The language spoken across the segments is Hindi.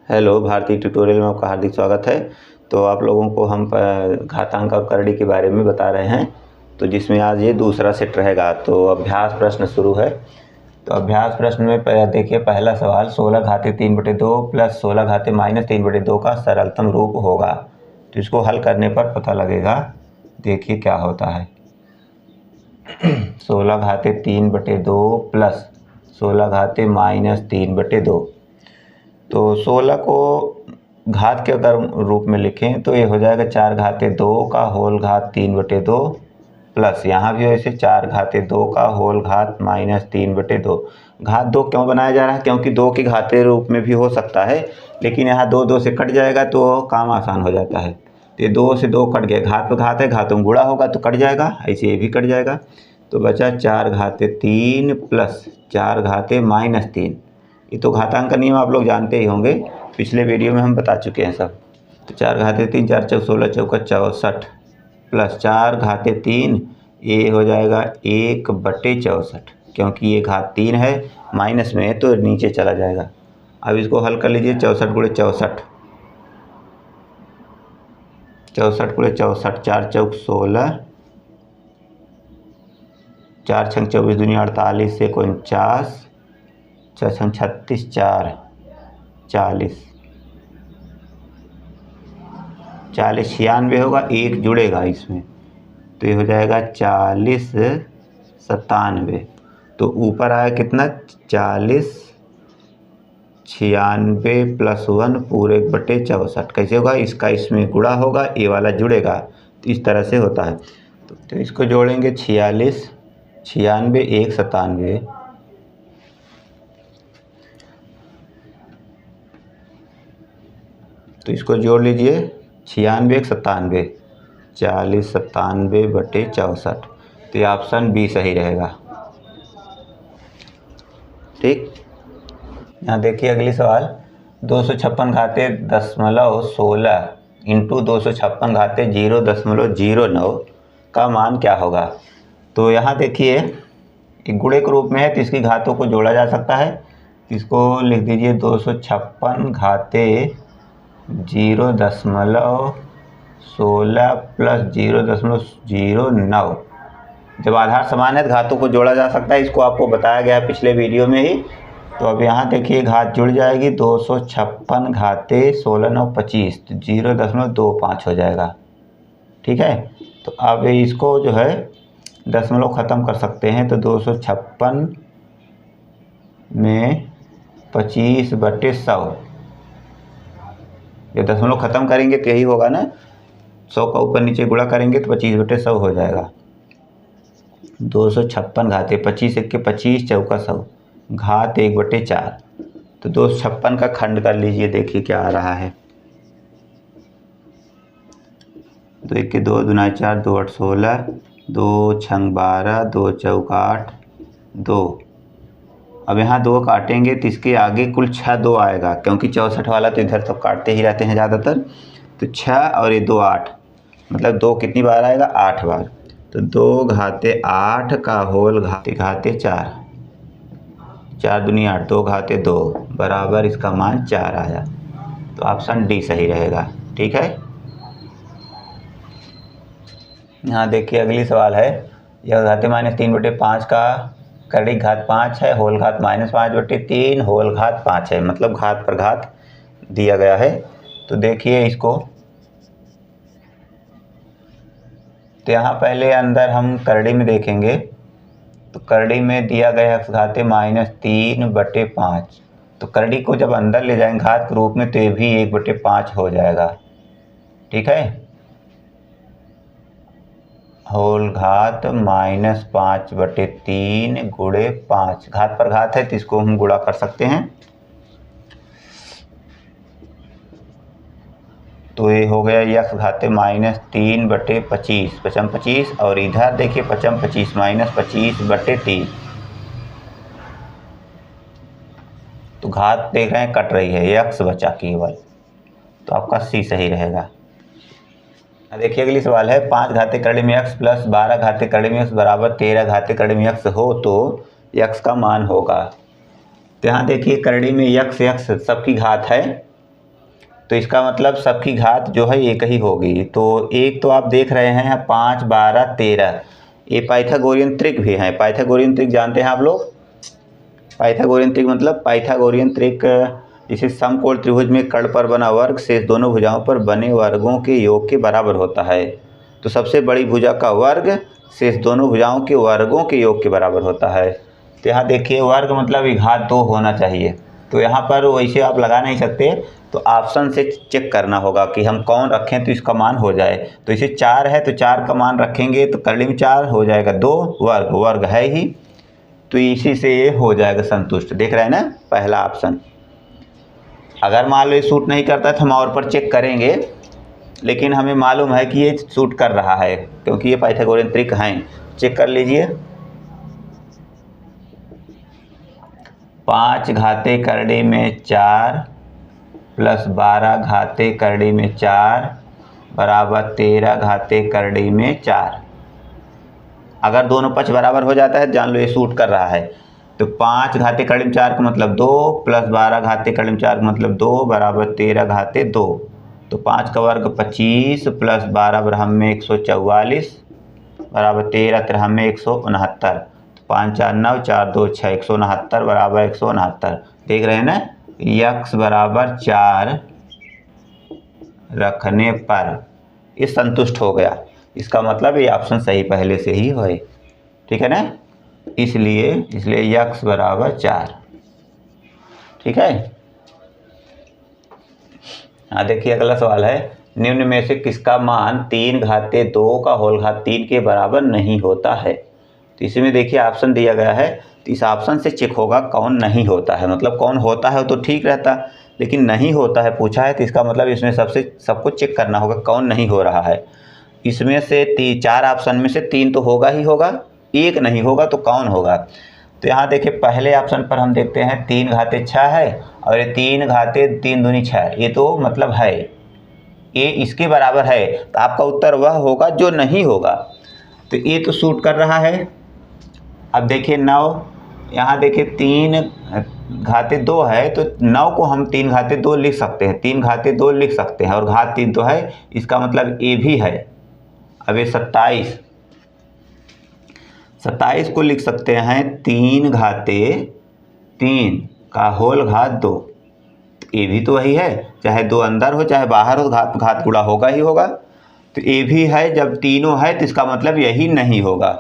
हेलो, भारतीय ट्यूटोरियल में आपका हार्दिक स्वागत है। तो आप लोगों को हम घातांक और करड़ी के बारे में बता रहे हैं, तो जिसमें आज ये दूसरा सेट रहेगा। तो अभ्यास प्रश्न शुरू है। तो अभ्यास प्रश्न में देखिए, पहला सवाल 16 घाते 3/2 प्लस 16 घाते -3/2 का सरलतम रूप होगा। तो इसको हल करने पर पता लगेगा। देखिए क्या होता है। 16 घाते 3/2 प्लस 16 घाते -3/2। तो 16 को घात के अगर रूप में लिखें तो ये हो जाएगा 4 घाते 2 का होल घात 3/2 प्लस यहाँ भी वैसे 4 घाते 2 का होल घात -3/2। घात 2 क्यों बनाया जा रहा है? क्योंकि 2 के घाते रूप में भी हो सकता है, लेकिन यहाँ 2 2 से कट जाएगा तो काम आसान हो जाता है। तो 2 से 2 कट गया, घात पे घात है, घातों में गुणा होगा तो कट जाएगा, ऐसे ये भी कट जाएगा। तो बचा 4 घाते 3 प्लस 4 घाते -3। ये तो घातांक का नियम आप लोग जानते ही होंगे, पिछले वीडियो में हम बता चुके हैं सब। तो 4 घाते 3, 4 चौक 16, चौका 64 प्लस 4 घाते 3, ये हो जाएगा 1/64, क्योंकि ये घात 3 है, माइनस में है तो नीचे चला जाएगा। अब इसको हल कर लीजिए। 64 गुणे 64, 64 गुणे 64, 4 चौक 16, 4 छंग 24, दुनिया 48 से 49, 4 छंग 36, 4 40, 40 96 होगा, एक जुड़ेगा इसमें तो ये हो जाएगा 40 97। तो ऊपर आया कितना? 40 96 प्लस 1 पूरे 1/64। कैसे होगा? इसका इसमें गुणा होगा, ये वाला जुड़ेगा, तो इस तरह से होता है। तो इसको जोड़ेंगे 46 96 1 97। तो इसको जोड़ लीजिए 96 1 97, 40 97/64। तो ये ऑप्शन बी सही रहेगा। ठीक। यहाँ देखिए अगली सवाल, 256 घाते 0.16 इंटू 256 घाते 0.09 का मान क्या होगा? तो यहाँ देखिए एक गुणे के रूप में है तो इसकी घातों को जोड़ा जा सकता है। इसको लिख दीजिए 256 घाते 0.16 प्लस 0.09। जब आधार समान है तो घातों को जोड़ा जा सकता है, इसको आपको बताया गया है पिछले वीडियो में ही। तो अब यहाँ देखिए घात जुड़ जाएगी, 256 घाते 16 9 25, तो 0.25 हो जाएगा। ठीक है। तो अब इसको जो है दशमलव ख़त्म कर सकते हैं, तो 256 में 25/100, ये दशमलव ख़त्म करेंगे तो यही होगा ना, 100 का ऊपर नीचे गुणा करेंगे तो 25/100 हो जाएगा। 256 घाते 25 1 के 25, चौका 100, घात 1/4। तो 256 का खंड कर लीजिए, देखिए क्या आ रहा है। 2 1 के 2, दुना 4, 2 8 16, 2 छंग 12, 2 चौका 8, 2। अब यहाँ 2 काटेंगे तो इसके आगे कुल 6 2 आएगा, क्योंकि 64 वाला तो इधर तो काटते ही रहते हैं ज़्यादातर। तो 6 और ये 2 8, मतलब 2 कितनी बार आएगा? 8 बार। तो 2 घाते 8 का होल घाते 4, 4 दूनी 8, 2 घाते 2 बराबर इसका मान 4 आया। तो ऑप्शन डी सही रहेगा। ठीक है। यहाँ देखिए अगली सवाल है, यह घाते -3/5 का करड़ी घात 5 है, होल घात -5/3 होल घात 5 है, मतलब घात पर घात दिया गया है। तो देखिए इसको, तो यहाँ पहले अंदर हम करड़ी में देखेंगे। तो करड़ी में दिया गया x घाते -3/5। तो करड़ी को जब अंदर ले जाएंगे घात के रूप में तो ये भी 1/5 हो जाएगा। ठीक है। होल घात -5/3 गुणे 5, घात पर घात है तो इसको हम गुणा कर सकते हैं। तो ये हो गया x घाते -3/25, 5 25, और इधर देखिए 5 25 -25/3। तो घात देख रहे हैं कट रही है, x बचा केवल, तो आपका सी सही रहेगा। देखिए अगली सवाल है, 5 घाते करड़ी में x प्लस 12 घाते करड़ी में x बराबर 13 घाते करड़ी में x हो तो x का मान होगा। तो यहाँ देखिए करड़ी में x सबकी घात है, तो इसका मतलब सबकी घात जो है एक ही होगी। तो एक तो आप देख रहे हैं 5, 12, 13, ये पाइथागोरियन त्रिक भी है। पाइथागोरियन त्रिक जानते हैं आप लोग? पाइथागोरियन त्रिक मतलब पाइथागोरियन त्रिक जिसे समकोण त्रिभुज में कर्ण पर बना वर्ग शेष दोनों भुजाओं पर बने वर्गों के योग के बराबर होता है। तो सबसे बड़ी भुजा का वर्ग शेष दोनों भुजाओं के वर्गों के योग के बराबर होता है। तो यहाँ देखिए वर्ग मतलब घात 2 होना चाहिए। तो यहाँ पर वैसे आप लगा नहीं सकते, तो ऑप्शन से चेक करना होगा कि हम कौन रखें तो इसका मान हो जाए। तो इसे 4 है तो 4 का मान रखेंगे तो करली में 4 हो जाएगा 2, वर्ग वर्ग है ही, तो इसी से ये हो जाएगा संतुष्ट। देख रहे हैं ना पहला ऑप्शन। अगर मान लो ये सूट नहीं करता तो हम और पर चेक करेंगे, लेकिन हमें मालूम है कि ये सूट कर रहा है क्योंकि ये पाइथागोरियन त्रिक हैं। चेक कर लीजिए। 5 घाते करड़ी में 4 प्लस 12 घाते करड़ी में 4 बराबर 13 घाते करड़ी में 4। अगर दोनों पक्ष बराबर हो जाता है जान लो ये सूट कर रहा है। तो 5 घाते करड़ी में 4 का मतलब 2 प्लस 12 घाते करड़ी में 4 का मतलब 2 बराबर 13 घाते 2। तो 5 का वर्ग 25 प्लस 12 ब्रह्म में 144 बराबर 13 त्रिहम में 169। 5 4 9 4 2 6 169 बराबर 169। देख रहे हैं ना, यक्स बराबर 4 रखने पर ये संतुष्ट हो गया। इसका मतलब ये ऑप्शन सही पहले से ही है, ठीक है ना। इसलिए यक्स बराबर 4, ठीक है। हाँ देखिए अगला सवाल है, निम्न में से किसका मान 3 घाते 2 का होल घात 3 के बराबर नहीं होता है। तो इसमें देखिए ऑप्शन दिया गया है, तो इस ऑप्शन से चेक होगा कौन नहीं होता है। मतलब कौन होता है तो ठीक रहता, लेकिन नहीं होता है पूछा है तो इसका मतलब इसमें सबको चेक करना होगा कौन नहीं हो रहा है। इसमें से 4 ऑप्शन में से 3 तो होगा ही होगा, एक नहीं होगा तो कौन होगा। तो यहाँ देखिए पहले ऑप्शन पर हम देखते हैं 3 घाते 6 है और ये 3 घाते 3 दूनी 6, ये तो मतलब है ये इसके बराबर है। तो आपका उत्तर वह होगा जो नहीं होगा। तो ये तो सूट कर रहा है। अब देखिए 9, यहाँ देखिए 3 घाते 2 है तो 9 को हम 3 घाते 2 लिख सकते हैं, 3 घाते 2 लिख सकते हैं और घात 3 तो है, इसका मतलब ये भी है। अब ये 27 को लिख सकते हैं 3 घाते 3 का होल घात 2। ये भी तो वही है, चाहे 2 अंदर हो चाहे बाहर हो, घात गुणा होगा ही होगा। तो ये भी है, जब तीनों है तो इसका मतलब यही नहीं होगा।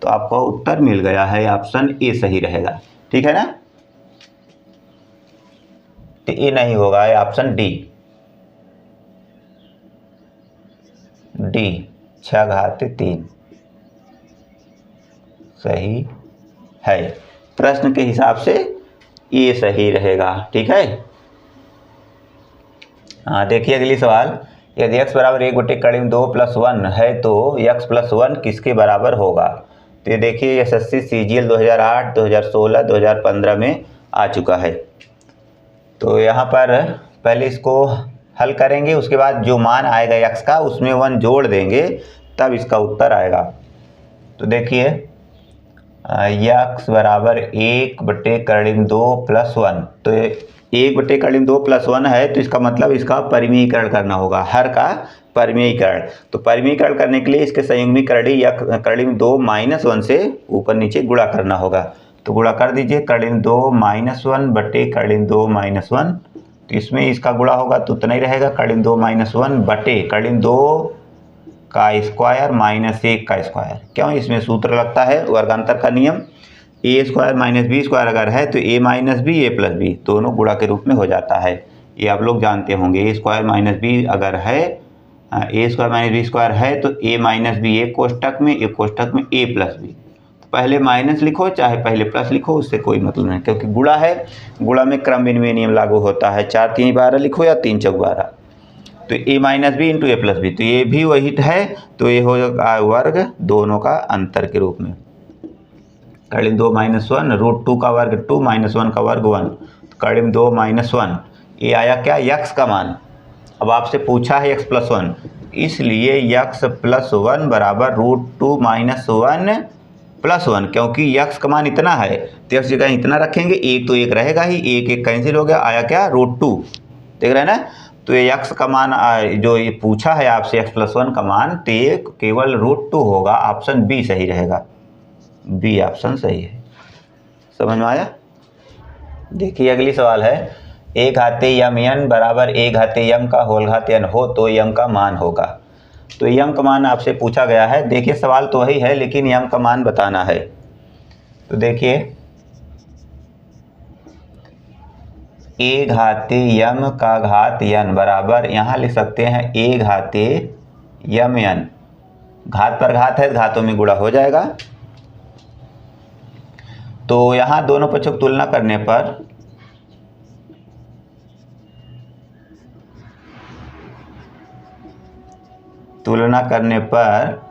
तो आपका उत्तर मिल गया है, ऑप्शन ए सही रहेगा, ठीक है ना। तो ये नहीं होगा, ये ऑप्शन डी 6 घाते 3 सही है। प्रश्न के हिसाब से ये सही रहेगा, ठीक है। हाँ देखिए अगली सवाल, यदि x बराबर 1/2 प्लस 1 है तो x प्लस 1 किसके बराबर होगा। तो ये देखिए SSC CGL 2008, 2016, 2015 में आ चुका है। तो यहाँ पर पहले इसको हल करेंगे, उसके बाद जो मान आएगा x का उसमें 1 जोड़ देंगे तब इसका उत्तर आएगा। तो देखिए x बराबर 1/2 प्लस 1, तो 1/2 प्लस 1 है तो इसका मतलब इसका परिमीकरण करना होगा, हर का परिमीकरण। तो परिमीकरण करने के लिए इसके संयुग्मी करड़ी या करड़ी में 2 माइनस 1 से ऊपर नीचे गुणा करना होगा। तो गुणा कर दीजिए, करड़ी में 2 माइनस 1 बटे करड़ी में 2 माइनस 1। तो इसमें इसका गुणा होगा तो उतना ही रहेगा, करड़ी में 2 माइनस 1 बटे करड़ी में 2 का स्क्वायर माइनस 1 का स्क्वायर। क्यों, इसमें सूत्र लगता है वर्गांतर का नियम, ए स्क्वायर माइनस बी स्क्वायर अगर है तो ए माइनस बी ए प्लस बी दोनों गुणा के रूप में हो जाता है। ये आप लोग जानते होंगे, ए स्क्वायर माइनस बी अगर है, ए स्क्वायर माइनस बी स्क्वायर है तो ए माइनस बी एक कोष्टक में, एक कोष्टक में ए प्लस बी। तो पहले माइनस लिखो चाहे पहले प्लस लिखो, उससे कोई मतलब नहीं, क्योंकि गुणा है, गुणा में क्रम विनिमय नियम लागू होता है। 4 3 12 लिखो या 3 4 12, तो ए माइनस बी इंटू ए प्लस बी, तो ये भी वही है। तो ये हो जाएगा वर्ग दोनों का अंतर के रूप में, कड़ी 2 माइनस 1 √2 का वर्ग 2 माइनस 1 का वर्ग 1, तो कड़ी 2 माइनस 1 ये आया क्या, यक्स का मान। अब आपसे पूछा है x प्लस 1, इसलिए यक्स प्लस 1 बराबर √2 माइनस 1 प्लस 1, क्योंकि यक्स का मान इतना है तो x जगह इतना रखेंगे, एक तो एक रहेगा ही, एक एक कैंसिल हो गया, आया क्या √2। देख रहे हैं ना। तो ये x का मान जो ये पूछा है आपसे x+1 का मान, तो ये केवल √2 होगा। ऑप्शन बी सही रहेगा, बी ऑप्शन सही है। समझ में आया? देखिए अगली सवाल है, a घाते m बराबर a घाते m का होल घात n हो तो m का मान होगा। तो m का मान आपसे पूछा गया है। देखिए सवाल तो वही है लेकिन m का मान बताना है। तो देखिए a घाते m का घात n बराबर, यहाँ लिख सकते हैं a घाते mn, घात पर घात है, घातों में गुणा हो जाएगा। तो यहाँ दोनों पक्षों की तुलना करने पर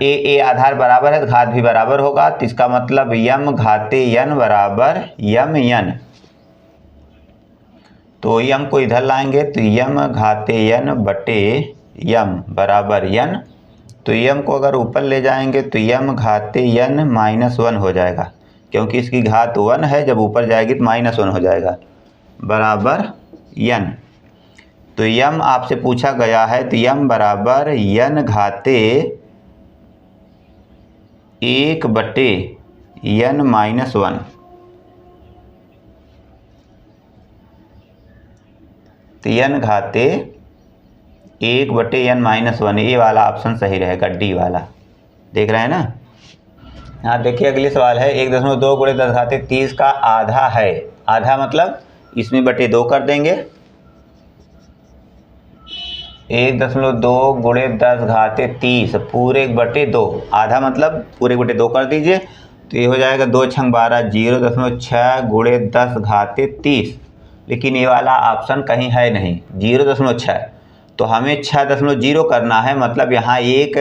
ए आधार बराबर है तो घात भी बराबर होगा। तो इसका मतलब m घाते n बराबर mn। तो m को इधर लाएंगे तो m घाते n बटे m बराबर n। तो m को अगर ऊपर ले जाएंगे तो m घाते n -1 हो जाएगा, क्योंकि इसकी घात 1 है, जब ऊपर जाएगी तो -1 हो जाएगा, बराबर n। तो m आपसे पूछा गया है तो m बराबर n घाते 1 बटे n -1। तो n घाते 1 बटे n -1, ये वाला ऑप्शन सही रहेगा, डी वाला। देख रहे हैं ना? हाँ देखिए अगली सवाल है, 1.2 गुणे 10 घाते 30 का आधा है। आधा मतलब इसमें बटे 2 कर देंगे। 1.2 गुणे 10 घाते 30 पूरे बटे 2, आधा मतलब पूरे बटे 2 कर दीजिए। तो ये हो जाएगा 2 छंग 12, 0.6 गुणे 10 घाते 30। लेकिन ये वाला ऑप्शन कहीं है नहीं, 0.6। तो हमें 6.0 करना है, मतलब यहाँ 1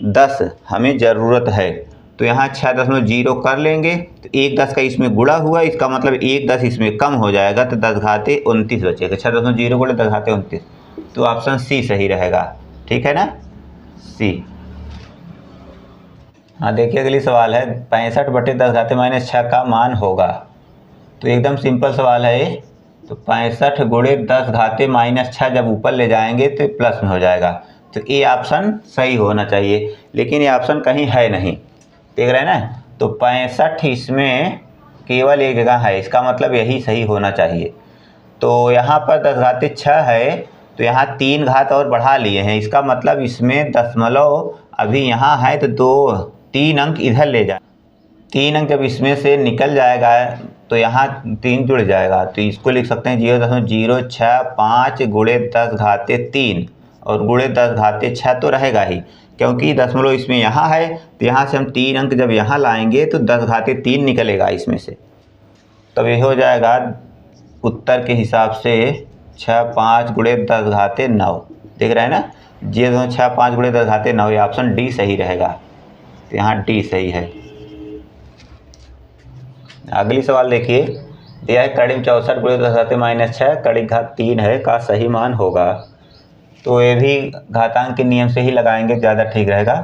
10 हमें ज़रूरत है। तो यहाँ 6.0 कर लेंगे तो 1 10 का इसमें गुणा हुआ, इसका मतलब 1 10 इसमें कम हो जाएगा तो 10 घाते 29 बचेगा। 6.0 गुणे 10 घाते 29, तो ऑप्शन सी सही रहेगा। ठीक है ना, सी। हाँ देखिए अगली सवाल है, 65 बटे 10 घाते -6 का मान होगा। तो एकदम सिंपल सवाल है ये। तो 65 गुणे 10 घाते -6 जब ऊपर ले जाएंगे तो प्लस में हो जाएगा। तो ये ऑप्शन सही होना चाहिए, लेकिन ये ऑप्शन कहीं है नहीं। देख रहे हैं ना? तो 65 इसमें केवल एक जगह है, इसका मतलब यही सही होना चाहिए। तो यहाँ पर 10 घाते 6 है, तो यहाँ 3 घात और बढ़ा लिए हैं, इसका मतलब इसमें दशमलव अभी यहाँ है तो 3 अंक इधर ले जाए। 3 अंक जब इसमें से निकल जाएगा तो यहाँ 3 जुड़ जाएगा। तो इसको लिख सकते हैं 0.065 गुणे 10 घाते 3, और गुणे 10 घाते 6 तो रहेगा ही, क्योंकि दशमलव इसमें यहाँ है। तो यहाँ से हम 3 अंक जब यहाँ लाएंगे तो 10 घाते 3 निकलेगा इसमें से, तब ये हो जाएगा उत्तर के हिसाब से 65 गुणे 10 घाते 9। देख रहे हैं ना? 0.65 गुणे 10 घाते 9, ये ऑप्शन डी सही रहेगा। तो यहाँ डी सही है। अगली सवाल देखिए, यह है कड़ी 64 गुणे 10 घाते -6 कड़ी घात 3 है का सही मान होगा। तो ये भी घातांक के नियम से ही लगाएंगे, ज़्यादा ठीक रहेगा।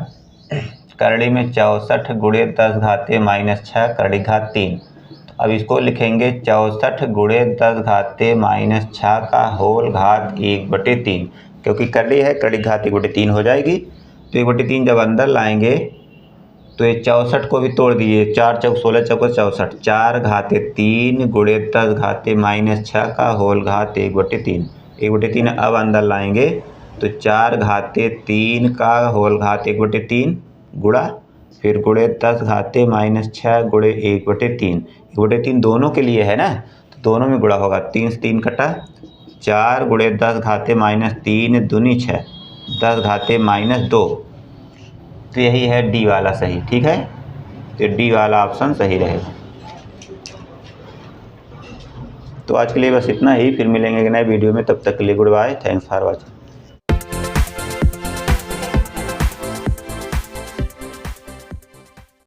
कड़ी में 64 गुणे 10 घाते -6 कड़ी घात 3। अब इसको लिखेंगे 64 गुणे 10 घाते -6 का होल घात 1/3, क्योंकि कड़ी है, कड़ी घात 1/3 हो जाएगी। तो 1/3 जब अंदर लाएंगे तो ये 64 को भी तोड़ दीजिए, 4 चौक 16 चौक 64, 4 घाते 3 गुणे 10 घाते -6 का होल घात 1/3। 1/3 अब अंदर लाएंगे तो 4 घाते 3 का होल घात 1/3 गुणा, फिर गुणे 10 घाते -6 गुणे 1/3। 1/3 दोनों के लिए है ना, तो दोनों में गुणा होगा। 3 से 3 कटा, 4 गुणे 10 घाते -3 दूनी 6, 10 घाते -2। तो यही है डी वाला सही। ठीक है, तो डी वाला ऑप्शन सही रहेगा। तो आज के लिए बस इतना ही, फिर मिलेंगे नए वीडियो में, तब तक के लिए goodbye, thanks for watching.